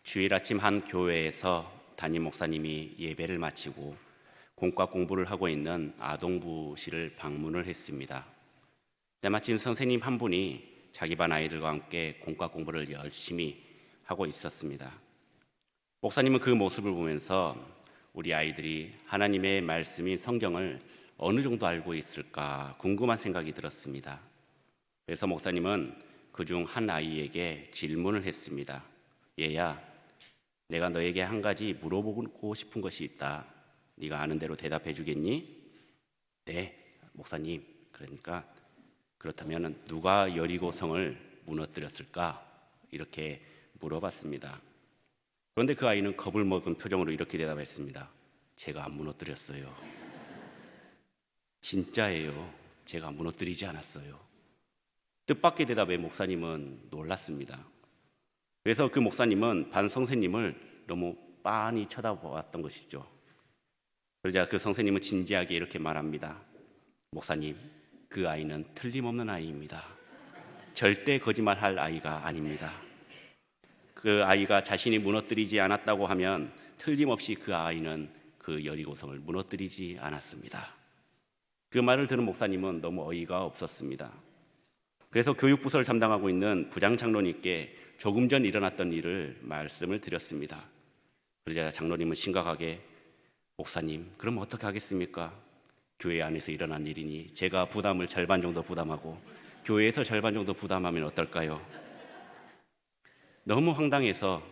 주일 아침 한 교회에서 담임 목사님이 예배를 마치고 공과 공부를 하고 있는 아동부실을 방문을 했습니다. 때마침 선생님 한 분이 자기 반 아이들과 함께 공과 공부를 열심히 하고 있었습니다. 목사님은 그 모습을 보면서 우리 아이들이 하나님의 말씀인 성경을 어느 정도 알고 있을까 궁금한 생각이 들었습니다. 그래서 목사님은 그중 한 아이에게 질문을 했습니다. 얘야, 내가 너에게 한 가지 물어보고 싶은 것이 있다. 네가 아는 대로 대답해 주겠니? 네, 목사님. 그러니까 그렇다면 누가 여리고성을 무너뜨렸을까? 이렇게 물어봤습니다. 그런데 그 아이는 겁을 먹은 표정으로 이렇게 대답했습니다. 제가 안 무너뜨렸어요. 진짜예요. 제가 무너뜨리지 않았어요. 뜻밖의 대답에 목사님은 놀랐습니다. 그래서 그 목사님은 반 선생님을 너무 빤히 쳐다보았던 것이죠. 그러자 그 선생님은 진지하게 이렇게 말합니다. 목사님, 그 아이는 틀림없는 아이입니다. 절대 거짓말할 아이가 아닙니다. 그 아이가 자신이 무너뜨리지 않았다고 하면 틀림없이 그 아이는 그 여리고성을 무너뜨리지 않았습니다. 그 말을 들은 목사님은 너무 어이가 없었습니다. 그래서 교육부서를 담당하고 있는 부장 장로님께 조금 전 일어났던 일을 말씀을 드렸습니다. 그러자 장로님은 심각하게 목사님, 그럼 어떻게 하겠습니까? 교회 안에서 일어난 일이니 제가 부담을 절반 정도 부담하고 교회에서 절반 정도 부담하면 어떨까요? 너무 황당해서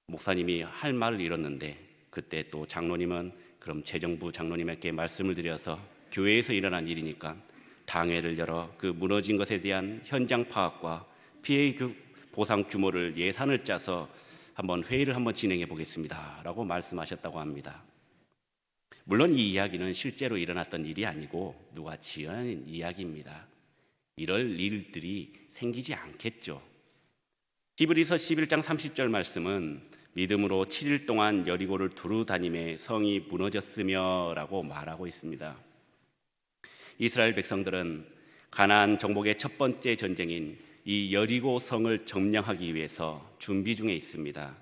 목사님이 할 말을 잃었는데 그때 또 장로님은 그럼 재정부 장로님에게 말씀을 드려서 교회에서 일어난 일이니까 당회를 열어 그 무너진 것에 대한 현장 파악과 피해 보상 규모를 예산을 짜서 회의를 한번 진행해 보겠습니다 라고 말씀하셨다고 합니다. 물론 이 이야기는 실제로 일어났던 일이 아니고 누가 지어낸 이야기입니다. 이럴 일들이 생기지 않겠죠. 히브리서 11장 30절 말씀은 믿음으로 7일 동안 여리고를 두루 다니며 성이 무너졌으며 라고 말하고 있습니다. 이스라엘 백성들은 가나안 정복의 첫 번째 전쟁인 이 여리고 성을 점령하기 위해서 준비 중에 있습니다.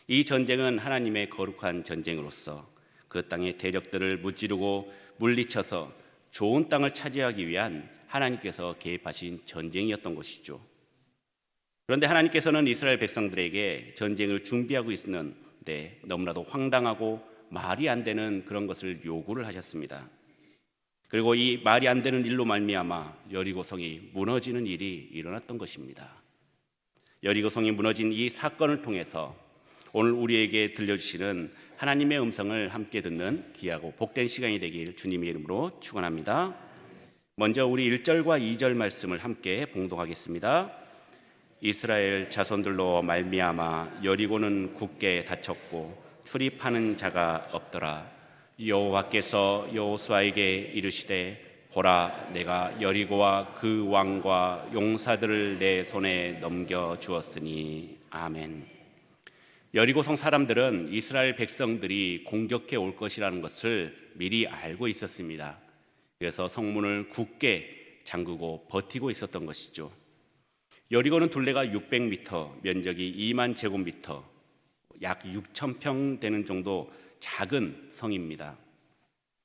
이 전쟁은 하나님의 거룩한 전쟁으로서 그 땅의 대적들을 무찌르고 물리쳐서 좋은 땅을 차지하기 위한 하나님께서 개입하신 전쟁이었던 것이죠. 그런데 하나님께서는 이스라엘 백성들에게 전쟁을 준비하고 있는데 너무나도 황당하고 말이 안 되는 그런 것을 요구를 하셨습니다. 그리고 이 말이 안 되는 일로 말미암아 여리고성이 무너지는 일이 일어났던 것입니다. 여리고성이 무너진 이 사건을 통해서 오늘 우리에게 들려주시는 하나님의 음성을 함께 듣는 귀하고 복된 시간이 되길 주님의 이름으로 축원합니다. 먼저 우리 1절과 2절 말씀을 함께 봉독하겠습니다. 이스라엘 자손들로 말미암아 여리고는 굳게 닫혔고 출입하는 자가 없더라. 여호와께서 여호수아에게 이르시되 보라, 내가 여리고와 그 왕과 용사들을 내 손에 넘겨 주었으니. 아멘. 여리고성 사람들은 이스라엘 백성들이 공격해 올 것이라는 것을 미리 알고 있었습니다. 그래서 성문을 굳게 잠그고 버티고 있었던 것이죠. 여리고는 둘레가 600m, 면적이 2만 제곱미터, 약 6,000평 되는 정도 작은 성입니다.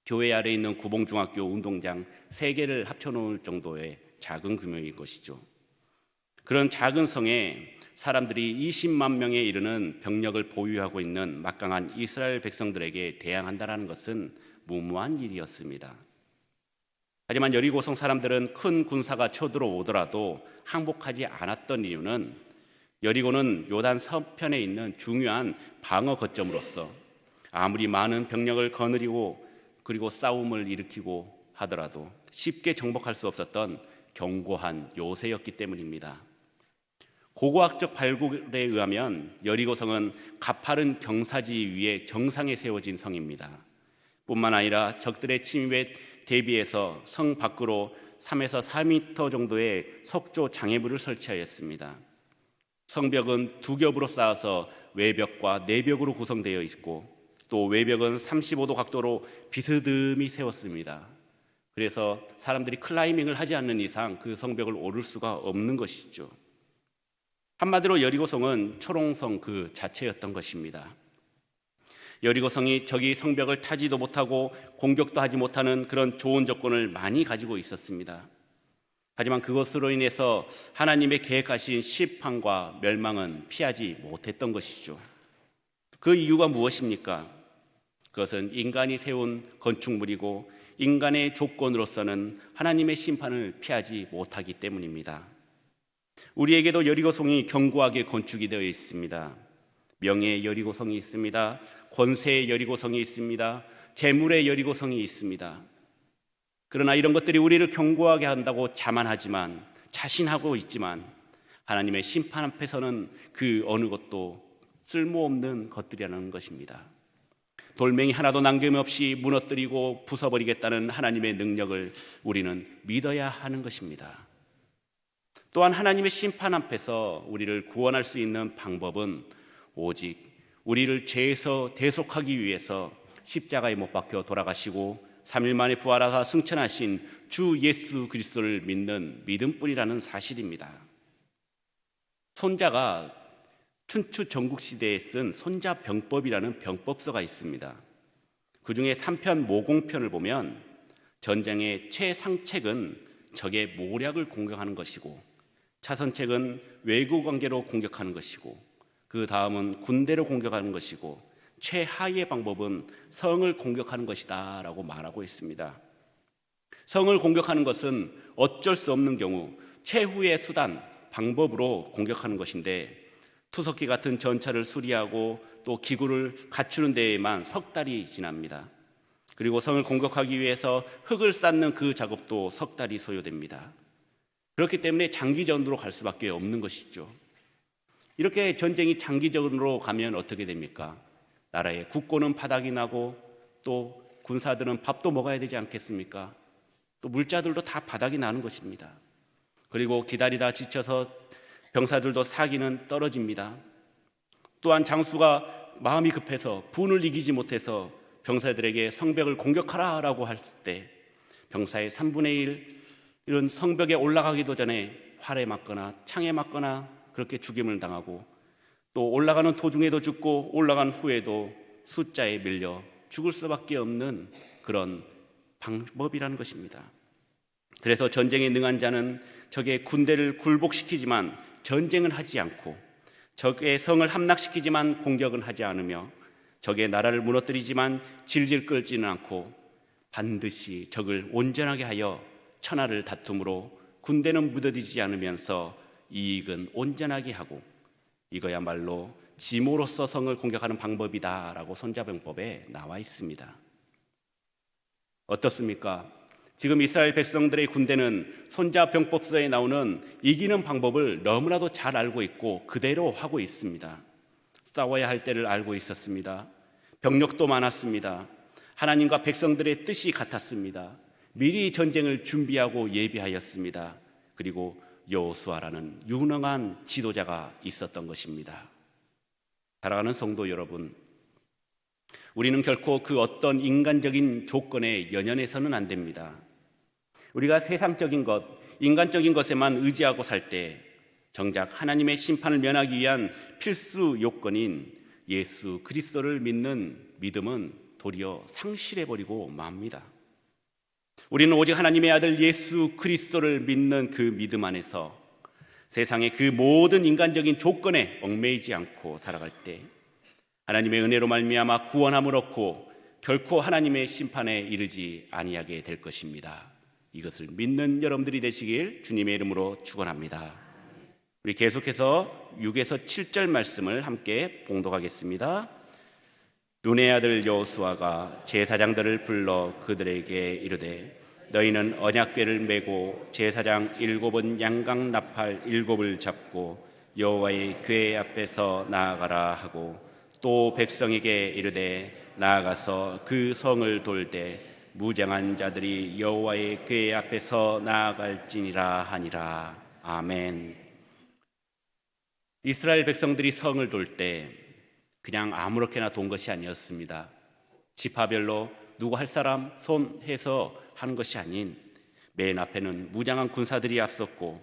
교회 아래에 있는 구봉중학교 운동장 3개를 합쳐놓을 정도의 작은 규모인 것이죠. 그런 작은 성에 사람들이 20만 명에 이르는 병력을 보유하고 있는 막강한 이스라엘 백성들에게 대항한다는 것은 무모한 일이었습니다. 하지만 여리고성 사람들은 큰 군사가 쳐들어오더라도 항복하지 않았던 이유는 여리고는 요단 서편에 있는 중요한 방어 거점으로서 아무리 많은 병력을 거느리고 그리고 싸움을 일으키고 하더라도 쉽게 정복할 수 없었던 견고한 요새였기 때문입니다. 고고학적 발굴에 의하면 여리고성은 가파른 경사지 위에 정상에 세워진 성입니다. 뿐만 아니라 적들의 침입에 대비해서 성 밖으로 3에서 4m 정도의 석조 장애물을 설치하였습니다. 성벽은 2겹으로 쌓아서 외벽과 내벽으로 구성되어 있고 또 외벽은 35도 각도로 비스듬히 세웠습니다. 그래서 사람들이 클라이밍을 하지 않는 이상 그 성벽을 오를 수가 없는 것이죠. 한마디로 여리고성은 초롱성 그 자체였던 것입니다. 여리고성이 적이 성벽을 타지도 못하고 공격도 하지 못하는 그런 좋은 조건을 많이 가지고 있었습니다. 하지만 그것으로 인해서 하나님의 계획하신 심판과 멸망은 피하지 못했던 것이죠. 그 이유가 무엇입니까? 그것은 인간이 세운 건축물이고 인간의 조건으로서는 하나님의 심판을 피하지 못하기 때문입니다. 우리에게도 여리고성이 견고하게 건축이 되어 있습니다. 명예의 여리고성이 있습니다. 권세의 여리고성이 있습니다. 재물의 여리고성이 있습니다. 그러나 이런 것들이 우리를 견고하게 한다고 자만하지만, 자신하고 있지만 하나님의 심판 앞에서는 그 어느 것도 쓸모없는 것들이라는 것입니다. 돌멩이 하나도 남김없이 무너뜨리고 부숴버리겠다는 하나님의 능력을 우리는 믿어야 하는 것입니다. 또한 하나님의 심판 앞에서 우리를 구원할 수 있는 방법은 오직 우리를 죄에서 대속하기 위해서 십자가에 못 박혀 돌아가시고 3일 만에 부활하사 승천하신 주 예수 그리스도를 믿는 믿음뿐이라는 사실입니다. 손자가 춘추 전국시대에 쓴 손자병법이라는 병법서가 있습니다. 그 중에 3편 모공편을 보면 전쟁의 최상책은 적의 모략을 공격하는 것이고, 차선책은 외교관계로 공격하는 것이고, 그 다음은 군대로 공격하는 것이고, 최하위의 방법은 성을 공격하는 것이다 라고 말하고 있습니다. 성을 공격하는 것은 어쩔 수 없는 경우 최후의 수단, 방법으로 공격하는 것인데, 투석기 같은 전차를 수리하고 또 기구를 갖추는 데에만 석 달이 지납니다. 그리고 성을 공격하기 위해서 흙을 쌓는 그 작업도 석 달이 소요됩니다. 그렇기 때문에 장기전으로 갈 수밖에 없는 것이죠. 이렇게 전쟁이 장기전으로 가면 어떻게 됩니까? 나라의 국고는 바닥이 나고 또 군사들은 밥도 먹어야 되지 않겠습니까? 또 물자들도 다 바닥이 나는 것입니다. 그리고 기다리다 지쳐서 병사들도 사기는 떨어집니다. 또한 장수가 마음이 급해서 분을 이기지 못해서 병사들에게 성벽을 공격하라 라고 할 때 병사의 3분의 1은 성벽에 올라가기도 전에 활에 맞거나 창에 맞거나 그렇게 죽임을 당하고, 또 올라가는 도중에도 죽고 올라간 후에도 숫자에 밀려 죽을 수밖에 없는 그런 방법이라는 것입니다. 그래서 전쟁에 능한 자는 적의 군대를 굴복시키지만 전쟁은 하지 않고, 적의 성을 함락시키지만 공격은 하지 않으며, 적의 나라를 무너뜨리지만 질질 끌지는 않고 반드시 적을 온전하게 하여 천하를 다툼으로 군대는 무너지지 않으면서 이익은 온전하게 하고, 이거야말로 지모로서 성을 공격하는 방법이다라고 손자병법에 나와 있습니다. 어떻습니까? 지금 이스라엘 백성들의 군대는 손자병법서에 나오는 이기는 방법을 너무나도 잘 알고 있고 그대로 하고 있습니다. 싸워야 할 때를 알고 있었습니다. 병력도 많았습니다. 하나님과 백성들의 뜻이 같았습니다. 미리 전쟁을 준비하고 예비하였습니다. 그리고 여호수아라는 유능한 지도자가 있었던 것입니다. 사랑하는 성도 여러분, 우리는 결코 그 어떤 인간적인 조건에 연연해서는 안 됩니다. 우리가 세상적인 것, 인간적인 것에만 의지하고 살 때 정작 하나님의 심판을 면하기 위한 필수 요건인 예수 그리스도를 믿는 믿음은 도리어 상실해버리고 맙니다. 우리는 오직 하나님의 아들 예수 그리스도를 믿는 그 믿음 안에서 세상의 그 모든 인간적인 조건에 얽매이지 않고 살아갈 때 하나님의 은혜로 말미암아 구원함을 얻고 결코 하나님의 심판에 이르지 아니하게 될 것입니다. 이것을 믿는 여러분들이 되시길 주님의 이름으로 축원합니다. 우리 계속해서 6에서 7절 말씀을 함께 봉독하겠습니다. 눈의 아들 여호수아가 제사장들을 불러 그들에게 이르되 너희는 언약궤를 메고 제사장 7은 양각 나팔 7을 잡고 여호와의 궤 앞에서 나아가라 하고, 또 백성에게 이르되 나아가서 그 성을 돌 때 무장한 자들이 여호와의 궤 앞에서 나아갈지니라 하니라. 아멘. 이스라엘 백성들이 성을 돌 때 그냥 아무렇게나 돈 것이 아니었습니다. 지파별로 누구 할 사람 손 해서 하는 것이 아닌 맨 앞에는 무장한 군사들이 앞섰고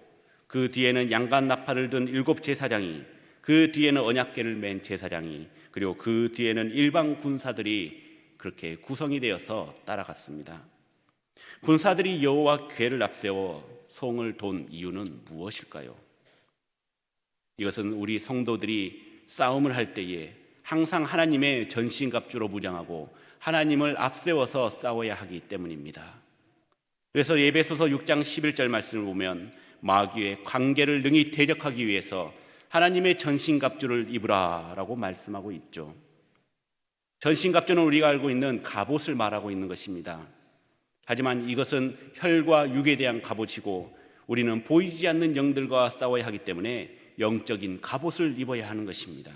그 뒤에는 양간 나팔을 든 7 제사장이, 그 뒤에는 언약궤를 맨 제사장이, 그리고 그 뒤에는 일반 군사들이 그렇게 구성이 되어서 따라갔습니다. 군사들이 여호와 궤를 앞세워 성을 돈 이유는 무엇일까요? 이것은 우리 성도들이 싸움을 할 때에 항상 하나님의 전신갑주로 무장하고 하나님을 앞세워서 싸워야 하기 때문입니다. 그래서 에베소서 6장 11절 말씀을 보면 마귀의 관계를 능히 대적하기 위해서 하나님의 전신갑주를 입으라 라고 말씀하고 있죠. 전신갑주는 우리가 알고 있는 갑옷을 말하고 있는 것입니다. 하지만 이것은 혈과 육에 대한 갑옷이고 우리는 보이지 않는 영들과 싸워야 하기 때문에 영적인 갑옷을 입어야 하는 것입니다.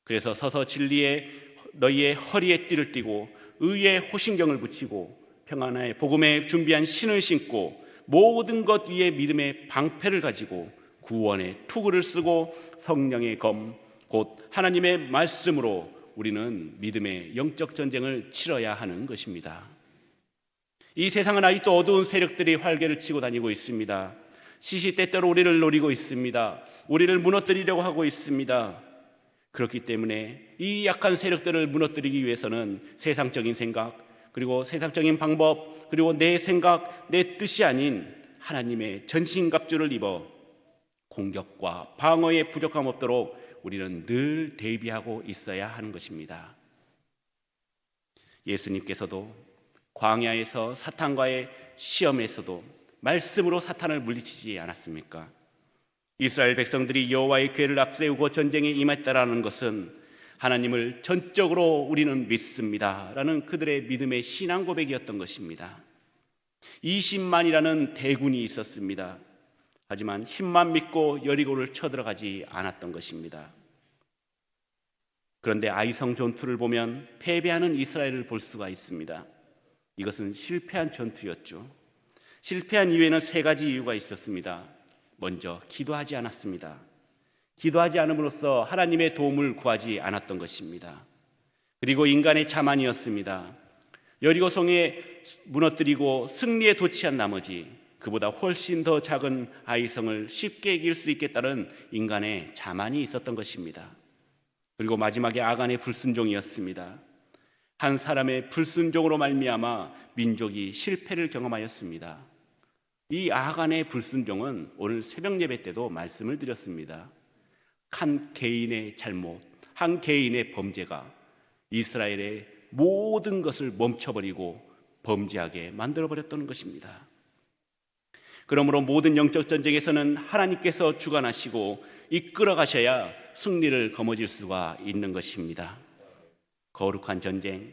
그래서 서서 진리에 너희의 허리에 띠를 띠고 의의 호신경을 붙이고 평안의 복음에 준비한 신을 신고 모든 것 위에 믿음의 방패를 가지고 구원의 투구를 쓰고 성령의 검 곧 하나님의 말씀으로 우리는 믿음의 영적 전쟁을 치러야 하는 것입니다. 이 세상은 아직도 어두운 세력들이 활개를 치고 다니고 있습니다. 시시때때로 우리를 노리고 있습니다. 우리를 무너뜨리려고 하고 있습니다. 그렇기 때문에 이 약한 세력들을 무너뜨리기 위해서는 세상적인 생각, 그리고 세상적인 방법, 그리고 내 생각, 내 뜻이 아닌 하나님의 전신갑주를 입어 공격과 방어에 부족함 없도록 우리는 늘 대비하고 있어야 하는 것입니다. 예수님께서도 광야에서 사탄과의 시험에서도 말씀으로 사탄을 물리치지 않았습니까? 이스라엘 백성들이 여호와의 궤를 앞세우고 전쟁에 임했다라는 것은 하나님을 전적으로 우리는 믿습니다 라는 그들의 믿음의 신앙 고백이었던 것입니다. 20만이라는 대군이 있었습니다. 하지만 힘만 믿고 여리고를 쳐들어가지 않았던 것입니다. 그런데 아이성 전투를 보면 패배하는 이스라엘을 볼 수가 있습니다. 이것은 실패한 전투였죠. 실패한 이유에는 3가지 이유가 있었습니다. 먼저 기도하지 않았습니다. 기도하지 않음으로써 하나님의 도움을 구하지 않았던 것입니다. 그리고 인간의 자만이었습니다. 여리고성에 무너뜨리고 승리에 도취한 나머지 그보다 훨씬 더 작은 아이성을 쉽게 이길 수 있겠다는 인간의 자만이 있었던 것입니다. 그리고 마지막에 아간의 불순종이었습니다. 한 사람의 불순종으로 말미암아 민족이 실패를 경험하였습니다. 이 아간의 불순종은 오늘 새벽 예배 때도 말씀을 드렸습니다. 한 개인의 잘못, 한 개인의 범죄가 이스라엘의 모든 것을 멈춰버리고 범죄하게 만들어버렸던 것입니다. 그러므로 모든 영적 전쟁에서는 하나님께서 주관하시고 이끌어 가셔야 승리를 거머쥘 수가 있는 것입니다. 거룩한 전쟁,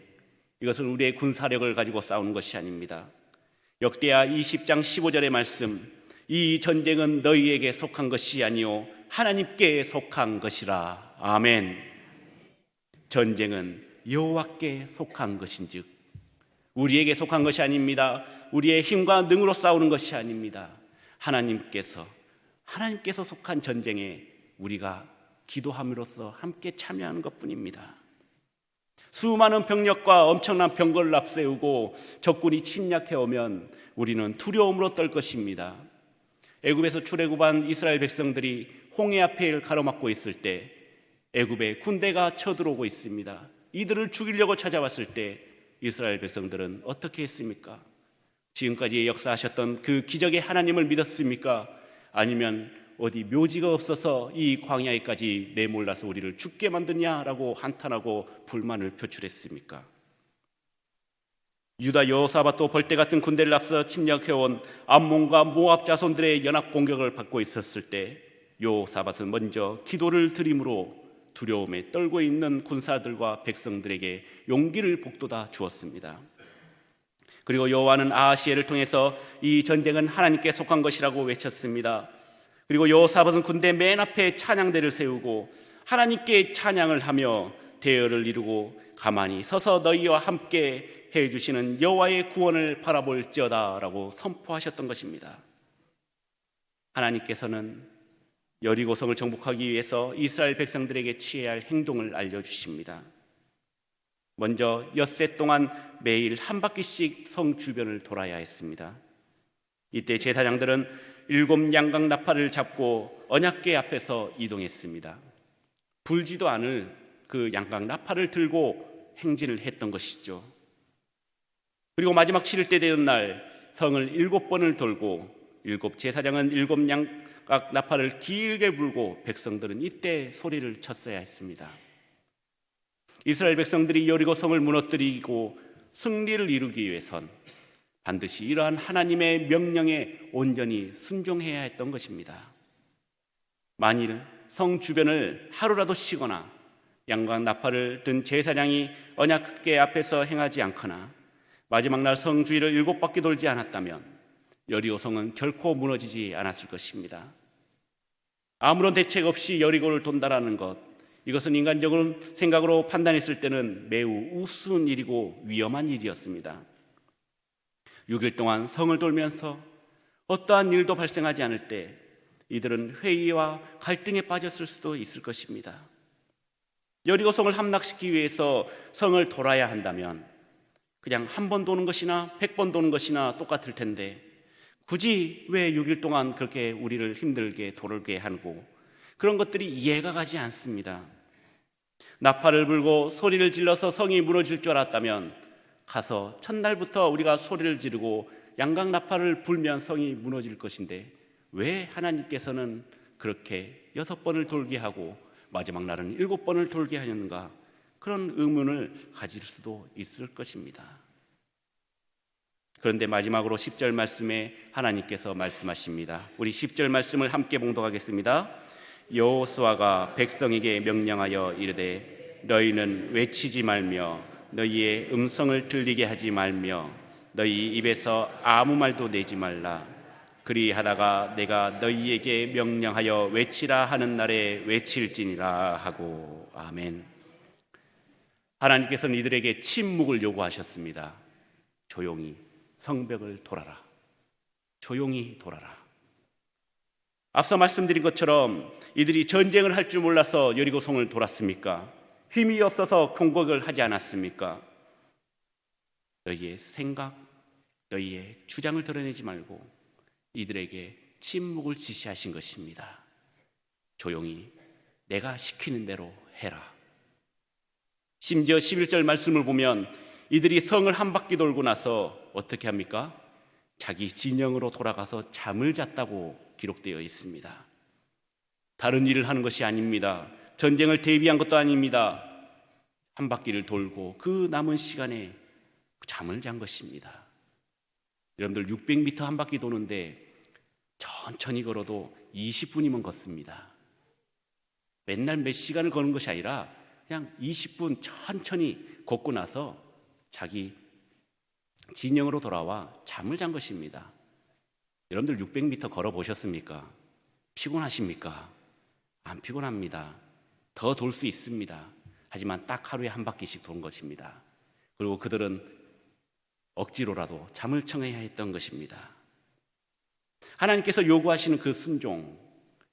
이것은 우리의 군사력을 가지고 싸우는 것이 아닙니다. 역대하 20장 15절의 말씀, 이 전쟁은 너희에게 속한 것이 아니요 하나님께 속한 것이라. 아멘. 전쟁은 여호와께 속한 것인즉 우리에게 속한 것이 아닙니다. 우리의 힘과 능으로 싸우는 것이 아닙니다. 하나님께서 속한 전쟁에 우리가 기도함으로써 함께 참여하는 것뿐입니다. 수많은 병력과 엄청난 병거를 앞세우고 적군이 침략해 오면 우리는 두려움으로 떨 것입니다. 애굽에서 출애굽한 이스라엘 백성들이 홍해 앞을 가로막고 있을 때 애굽의 군대가 쳐들어오고 있습니다. 이들을 죽이려고 찾아왔을 때 이스라엘 백성들은 어떻게 했습니까? 지금까지 역사하셨던 그 기적의 하나님을 믿었습니까? 아니면 어디 묘지가 없어서 이 광야에까지 내몰라서 우리를 죽게 만드냐라고 한탄하고 불만을 표출했습니까? 유다 여호사밧도 벌떼 같은 군대를 앞서 침략해온 암몬과 모압 자손들의 연합 공격을 받고 있었을 때 여호사밧은 먼저 기도를 드림으로 두려움에 떨고 있는 군사들과 백성들에게 용기를 북돋아 주었습니다. 그리고 여호와는 아하시엘을 통해서 이 전쟁은 하나님께 속한 것이라고 외쳤습니다. 그리고 여호사밧은 군대 맨 앞에 찬양대를 세우고 하나님께 찬양을 하며 대열을 이루고 가만히 서서 너희와 함께 해주시는 여호와의 구원을 바라볼지어다 라고 선포하셨던 것입니다. 하나님께서는 여리고성을 정복하기 위해서 이스라엘 백성들에게 취해야 할 행동을 알려주십니다. 먼저 엿새 동안 매일 한 바퀴씩 성 주변을 돌아야 했습니다. 이때 제사장들은 7 양각 나팔을 잡고 언약궤 앞에서 이동했습니다. 불지도 않을 그 양각 나팔을 들고 행진을 했던 것이죠. 그리고 마지막 7일째 되는 날 성을 7번을 돌고 7 제사장은 7 양각 나팔을 길게 불고 백성들은 이때 소리를 쳤어야 했습니다. 이스라엘 백성들이 여리고 성을 무너뜨리고 승리를 이루기 위해선 반드시 이러한 하나님의 명령에 온전히 순종해야 했던 것입니다. 만일 성 주변을 하루라도 쉬거나 양각 나팔을 든 제사장이 언약궤 앞에서 행하지 않거나 마지막 날 성 주위를 7바퀴 돌지 않았다면 여리고 성은 결코 무너지지 않았을 것입니다. 아무런 대책 없이 여리고를 돈다라는 것, 이것은 인간적으로 생각으로 판단했을 때는 매우 우스운 일이고 위험한 일이었습니다. 6일 동안 성을 돌면서 어떠한 일도 발생하지 않을 때 이들은 회의와 갈등에 빠졌을 수도 있을 것입니다. 여리고 성을 함락시키기 위해서 성을 돌아야 한다면 그냥 한 번 도는 것이나 100번 도는 것이나 똑같을 텐데 굳이 왜 6일 동안 그렇게 우리를 힘들게 돌게 하고, 그런 것들이 이해가 가지 않습니다. 나팔을 불고 소리를 질러서 성이 무너질 줄 알았다면 가서 첫날부터 우리가 소리를 지르고 양각 나팔을 불면 성이 무너질 것인데 왜 하나님께서는 그렇게 6번을 돌게 하고 마지막 날은 7번을 돌게 하였는가? 그런 의문을 가질 수도 있을 것입니다. 그런데 마지막으로 10절 말씀에 하나님께서 말씀하십니다. 우리 10절 말씀을 함께 봉독하겠습니다. 여호수아가 백성에게 명령하여 이르되 너희는 외치지 말며 너희의 음성을 들리게 하지 말며 너희 입에서 아무 말도 내지 말라. 그리하다가 내가 너희에게 명령하여 외치라 하는 날에 외칠지니라 하고. 아멘. 하나님께서는 이들에게 침묵을 요구하셨습니다. 조용히 성벽을 돌아라. 조용히 돌아라. 앞서 말씀드린 것처럼 이들이 전쟁을 할 줄 몰라서 여리고성을 돌았습니까? 힘이 없어서 공격을 하지 않았습니까? 너희의 생각, 너희의 주장을 드러내지 말고 이들에게 침묵을 지시하신 것입니다. 조용히 내가 시키는 대로 해라. 심지어 11절 말씀을 보면 이들이 성을 한 바퀴 돌고 나서 어떻게 합니까? 자기 진영으로 돌아가서 잠을 잤다고 기록되어 있습니다. 다른 일을 하는 것이 아닙니다. 전쟁을 대비한 것도 아닙니다. 한 바퀴를 돌고 그 남은 시간에 잠을 잔 것입니다. 여러분들 600m 한 바퀴 도는데 천천히 걸어도 20분이면 걷습니다. 맨날 몇 시간을 거는 것이 아니라 그냥 20분 천천히 걷고 나서 자기 진영으로 돌아와 잠을 잔 것입니다. 여러분들 600m 걸어 보셨습니까? 피곤하십니까? 안 피곤합니다. 더 돌 수 있습니다. 하지만 딱 하루에 한 바퀴씩 도는 것입니다. 그리고 그들은 억지로라도 잠을 청해야 했던 것입니다. 하나님께서 요구하시는 그 순종,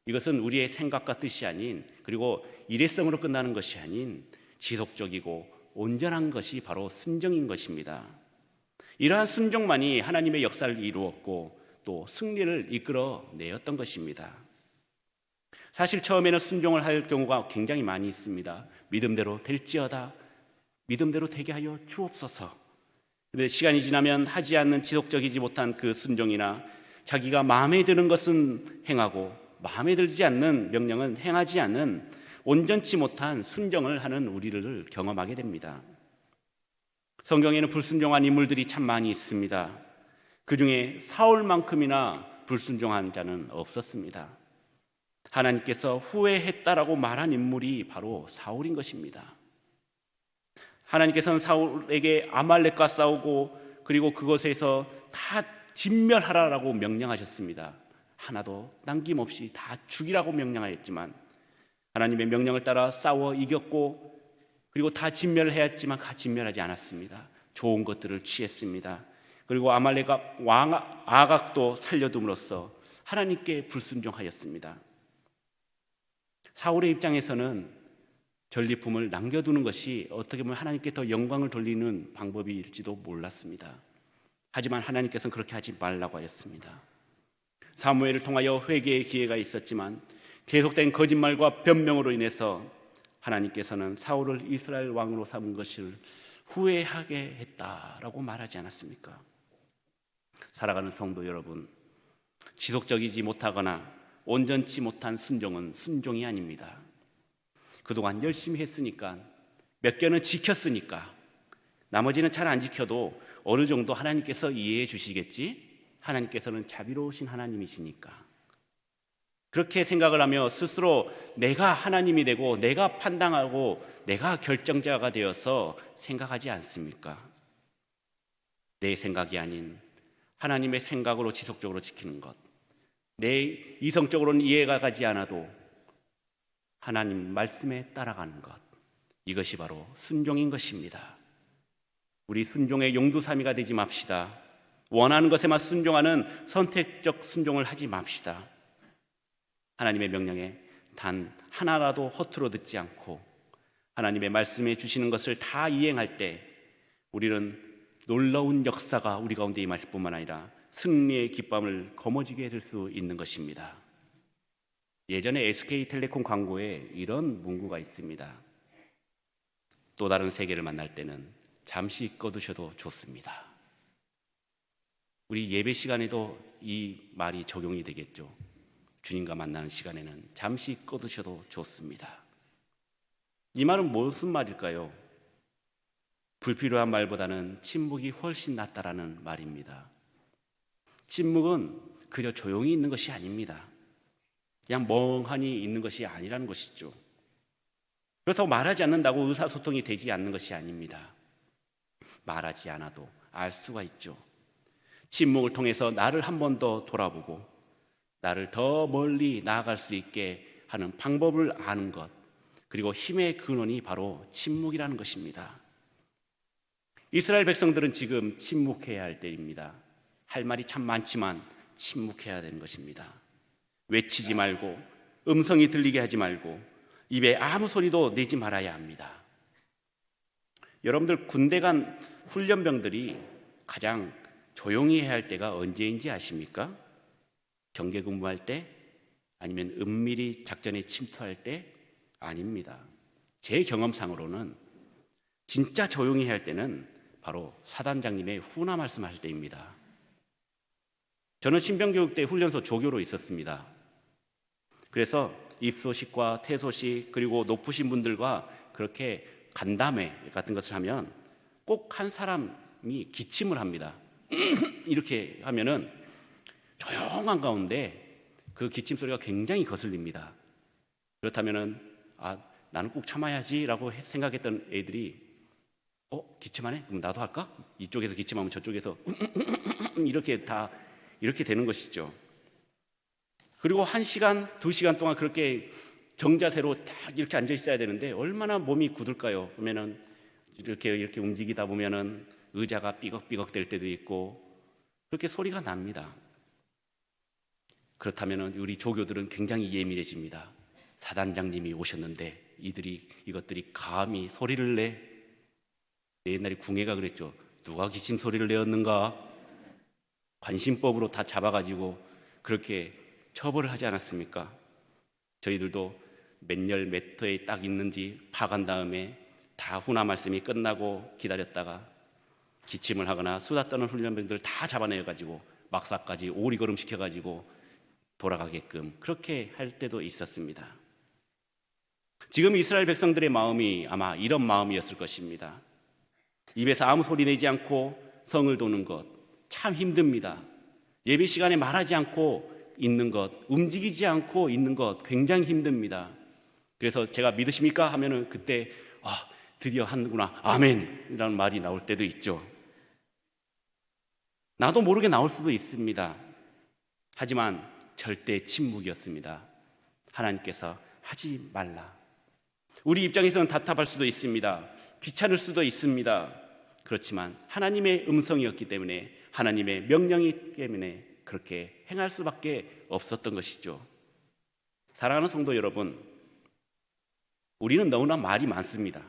이것은 우리의 생각과 뜻이 아닌, 그리고 일회성으로 끝나는 것이 아닌 지속적이고 온전한 것이 바로 순종인 것입니다. 이러한 순종만이 하나님의 역사를 이루었고 또 승리를 이끌어 내었던 것입니다. 사실 처음에는 순종을 할 경우가 굉장히 많이 있습니다. 믿음대로 될지어다, 믿음대로 되게 하여 주옵소서. 그런데 시간이 지나면 하지 않는, 지속적이지 못한 그 순종이나 자기가 마음에 드는 것은 행하고 마음에 들지 않는 명령은 행하지 않는 온전치 못한 순종을 하는 우리를 경험하게 됩니다. 성경에는 불순종한 인물들이 참 많이 있습니다. 그 중에 사울만큼이나 불순종한 자는 없었습니다. 하나님께서 후회했다라고 말한 인물이 바로 사울인 것입니다. 하나님께서는 사울에게 아말렉과 싸우고 그리고 그것에서 다 진멸하라라고 명령하셨습니다. 하나도 남김없이 다 죽이라고 명령하였지만 하나님의 명령을 따라 싸워 이겼고 그리고 다 진멸해야 했지만 다 진멸하지 않았습니다. 좋은 것들을 취했습니다. 그리고 아말렉 왕 아각도 살려둠으로써 하나님께 불순종하였습니다. 사울의 입장에서는 전리품을 남겨두는 것이 어떻게 보면 하나님께 더 영광을 돌리는 방법일지도 몰랐습니다. 하지만 하나님께서는 그렇게 하지 말라고 하였습니다. 사무엘을 통하여 회개의 기회가 있었지만 계속된 거짓말과 변명으로 인해서 하나님께서는 사울을 이스라엘 왕으로 삼은 것을 후회하게 했다라고 말하지 않았습니까? 살아가는 성도 여러분, 지속적이지 못하거나 온전치 못한 순종은 순종이 아닙니다. 그동안 열심히 했으니까, 몇 개는 지켰으니까, 나머지는 잘 안 지켜도 어느 정도 하나님께서 이해해 주시겠지? 하나님께서는 자비로우신 하나님이시니까. 그렇게 생각을 하며 스스로 내가 하나님이 되고 내가 판단하고 내가 결정자가 되어서 생각하지 않습니까? 내 생각이 아닌 하나님의 생각으로 지속적으로 지키는 것, 내 이성적으로는 이해가 가지 않아도 하나님 말씀에 따라가는 것, 이것이 바로 순종인 것입니다. 우리 순종의 용두사미가 되지 맙시다. 원하는 것에만 순종하는 선택적 순종을 하지 맙시다. 하나님의 명령에 단 하나라도 허투루 듣지 않고 하나님의 말씀해 주시는 것을 다 이행할 때 우리는 놀라운 역사가 우리 가운데 임하실 뿐만 아니라 승리의 기쁨을 거머쥐게 될 수 있는 것입니다. 예전에 SK텔레콤 광고에 이런 문구가 있습니다. 또 다른 세계를 만날 때는 잠시 꺼두셔도 좋습니다. 우리 예배 시간에도 이 말이 적용이 되겠죠. 주님과 만나는 시간에는 잠시 꺼두셔도 좋습니다. 이 말은 무슨 말일까요? 불필요한 말보다는 침묵이 훨씬 낫다라는 말입니다. 침묵은 그저 조용히 있는 것이 아닙니다. 그냥 멍하니 있는 것이 아니라는 것이죠. 그렇다고 말하지 않는다고 의사소통이 되지 않는 것이 아닙니다. 말하지 않아도 알 수가 있죠. 침묵을 통해서 나를 한 번 더 돌아보고 나를 더 멀리 나아갈 수 있게 하는 방법을 아는 것, 그리고 힘의 근원이 바로 침묵이라는 것입니다. 이스라엘 백성들은 지금 침묵해야 할 때입니다. 할 말이 참 많지만 침묵해야 되는 것입니다. 외치지 말고 음성이 들리게 하지 말고 입에 아무 소리도 내지 말아야 합니다. 여러분들 군대 간 훈련병들이 가장 조용히 해야 할 때가 언제인지 아십니까? 경계 근무할 때? 아니면 은밀히 작전에 침투할 때? 아닙니다. 제 경험상으로는 진짜 조용히 해야 할 때는 바로 사단장님의 훈화 말씀하실 때입니다. 저는 신병교육 때 훈련소 조교로 있었습니다. 그래서 입소식과 퇴소식 그리고 높으신 분들과 그렇게 간담회 같은 것을 하면 꼭 한 사람이 기침을 합니다. 이렇게 하면은 조용한 가운데 그 기침 소리가 굉장히 거슬립니다. 그렇다면은 나는 꼭 참아야지라고 생각했던 애들이 기침하네? 그럼 나도 할까? 이쪽에서 기침하면 저쪽에서 이렇게 되는 것이죠. 그리고 1시간, 2시간 동안 그렇게 정자세로 딱 이렇게 앉아 있어야 되는데 얼마나 몸이 굳을까요? 그러면은 이렇게 움직이다 보면은 의자가 삐걱삐걱 될 때도 있고 그렇게 소리가 납니다. 그렇다면은 우리 조교들은 굉장히 예민해집니다. 사단장님이 오셨는데 이것들이 감히 소리를 내? 옛날에 궁예가 그랬죠. 누가 기침 소리를 내었는가? 관심법으로 다 잡아가지고 그렇게 처벌을 하지 않았습니까? 저희들도 몇 열 몇 터에 딱 있는지 파간 다음에 다 훈화 말씀이 끝나고 기다렸다가 기침을 하거나 수다 떠는 훈련병들 다 잡아내가지고 막사까지 오리걸음 시켜가지고 돌아가게끔 그렇게 할 때도 있었습니다. 지금 이스라엘 백성들의 마음이 아마 이런 마음이었을 것입니다. 입에서 아무 소리 내지 않고 성을 도는 것 참 힘듭니다. 예배 시간에 말하지 않고 있는 것, 움직이지 않고 있는 것 굉장히 힘듭니다. 그래서 제가 믿으십니까? 하면은 그때 드디어 하는구나 아멘이라는 말이 나올 때도 있죠. 나도 모르게 나올 수도 있습니다. 하지만 절대 침묵이었습니다. 하나님께서 하지 말라. 우리 입장에서는 답답할 수도 있습니다. 귀찮을 수도 있습니다. 그렇지만 하나님의 음성이었기 때문에 하나님의 명령이기 때문에 그렇게 행할 수밖에 없었던 것이죠. 사랑하는 성도 여러분, 우리는 너무나 말이 많습니다.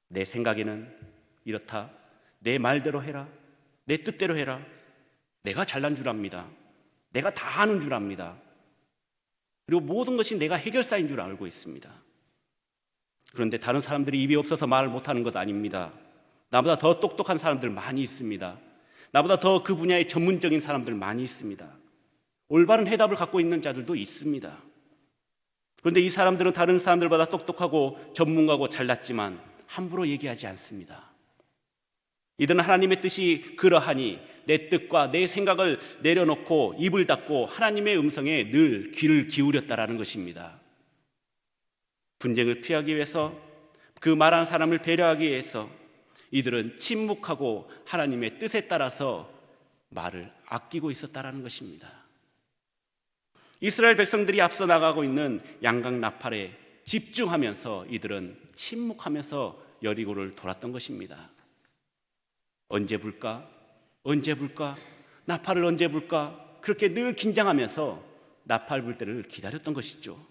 내 생각에는 이렇다. 내 말대로 해라. 내 뜻대로 해라. 내가 잘난 줄 압니다. 내가 다 아는 줄 압니다. 그리고 모든 것이 내가 해결사인 줄 알고 있습니다. 그런데 다른 사람들이 입이 없어서 말을 못하는 것 아닙니다. 나보다 더 똑똑한 사람들 많이 있습니다. 나보다 더 그 분야의 전문적인 사람들 많이 있습니다. 올바른 해답을 갖고 있는 자들도 있습니다. 그런데 이 사람들은 다른 사람들보다 똑똑하고 전문가고 잘났지만 함부로 얘기하지 않습니다. 이들은 하나님의 뜻이 그러하니 내 뜻과 내 생각을 내려놓고 입을 닫고 하나님의 음성에 늘 귀를 기울였다라는 것입니다. 분쟁을 피하기 위해서, 그 말하는 사람을 배려하기 위해서 이들은 침묵하고 하나님의 뜻에 따라서 말을 아끼고 있었다라는 것입니다. 이스라엘 백성들이 앞서 나가고 있는 양각 나팔에 집중하면서 이들은 침묵하면서 여리고를 돌았던 것입니다. 언제 불까? 언제 불까? 나팔을 언제 불까? 그렇게 늘 긴장하면서 나팔 불 때를 기다렸던 것이죠.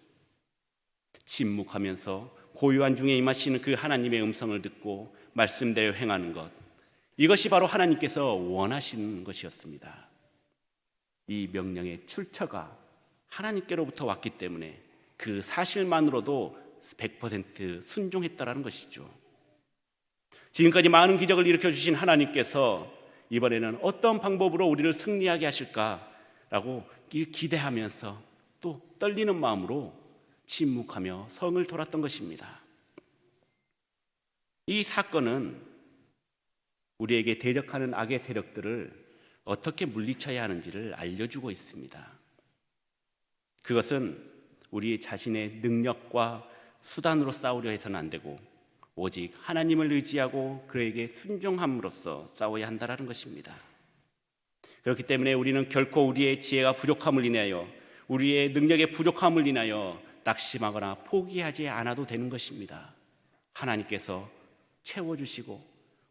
침묵하면서 고요한 중에 임하시는 그 하나님의 음성을 듣고 말씀대로 행하는 것, 이것이 바로 하나님께서 원하시는 것이었습니다. 이 명령의 출처가 하나님께로부터 왔기 때문에 그 사실만으로도 100% 순종했다라는 것이죠. 지금까지 많은 기적을 일으켜주신 하나님께서 이번에는 어떤 방법으로 우리를 승리하게 하실까라고 기대하면서 또 떨리는 마음으로 침묵하며 성을 돌았던 것입니다. 이 사건은 우리에게 대적하는 악의 세력들을 어떻게 물리쳐야 하는지를 알려주고 있습니다. 그것은 우리 자신의 능력과 수단으로 싸우려 해서는 안 되고 오직 하나님을 의지하고 그에게 순종함으로써 싸워야 한다는 것입니다. 그렇기 때문에 우리는 결코 우리의 지혜가 부족함을 인하여, 우리의 능력의 부족함을 인하여 낙심하거나 포기하지 않아도 되는 것입니다. 하나님께서 채워주시고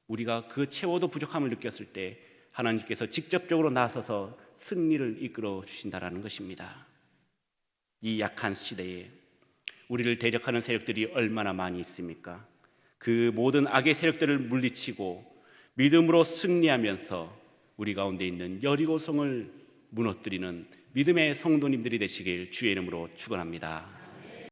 우리가 그 채워도 부족함을 느꼈을 때 하나님께서 직접적으로 나서서 승리를 이끌어 주신다는 것입니다. 이 약한 시대에 우리를 대적하는 세력들이 얼마나 많이 있습니까? 그 모든 악의 세력들을 물리치고 믿음으로 승리하면서 우리 가운데 있는 여리고성을 무너뜨리는 믿음의 성도님들이 되시길 주의 이름으로 축원합니다.